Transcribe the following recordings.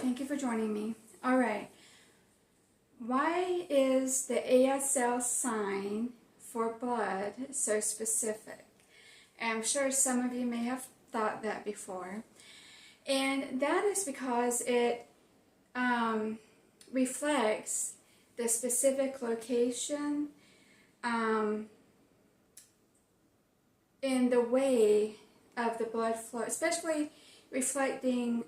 thank you for joining me. All right, why is the ASL sign for blood so specific? I'm sure some of you may have thought that before. And that is because it reflects the specific location in the way of the blood flow, especially reflecting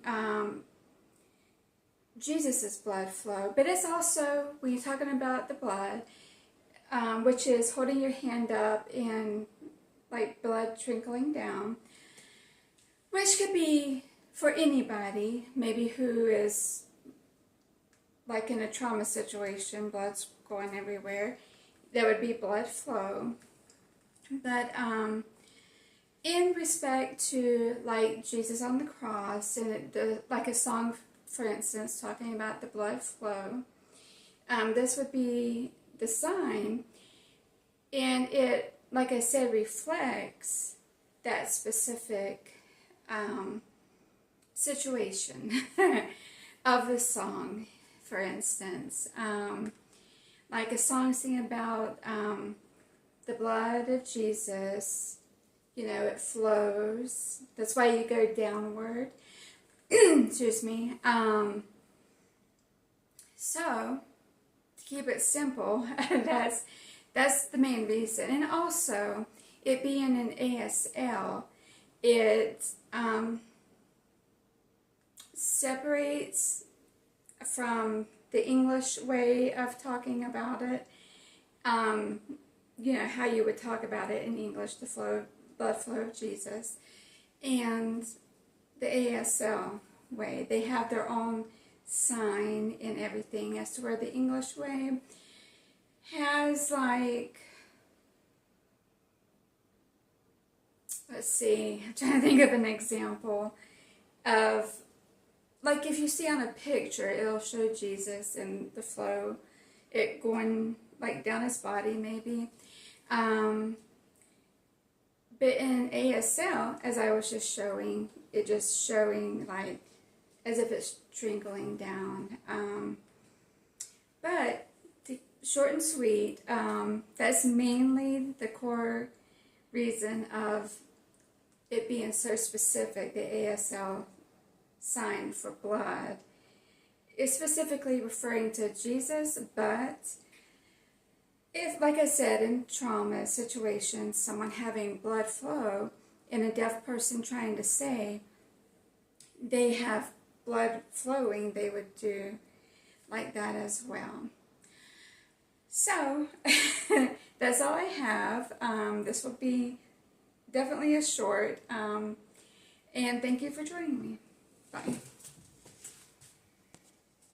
Jesus's blood flow. But it's also, when you're talking about the blood, which is holding your hand up and like blood trickling down, which could be for anybody, maybe who is like in a trauma situation, blood's going everywhere. There would be blood flow. But in respect to like Jesus on the cross, and like a song, for instance, talking about the blood flow, this would be the sign, and it, like I said, reflects that specific situation of the song. For instance, like a song singing about the blood of Jesus, you know, it flows. That's why you go downward. Excuse me. So, to keep it simple, that's the main reason. And also, it being an ASL, it separates from the English way of talking about it. You know, how you would talk about it in English, the blood flow of Jesus, and the ASL way. They have their own sign and everything, as to where the English way has, like, let's see, I'm trying to think of an example of, like, if you see on a picture, it'll show Jesus and the flow, it going like down his body maybe. But in ASL, as I was just showing, it just showing like as if it's trickling down. But short and sweet, that's mainly the core reason of it being so specific, the ASL sign for blood. Is specifically referring to Jesus, but if, like I said, in trauma situations, someone having blood flow and a deaf person trying to say they have blood flowing, they would do like that as well. So, that's all I have. This will be definitely a short, and thank you for joining me. Bye.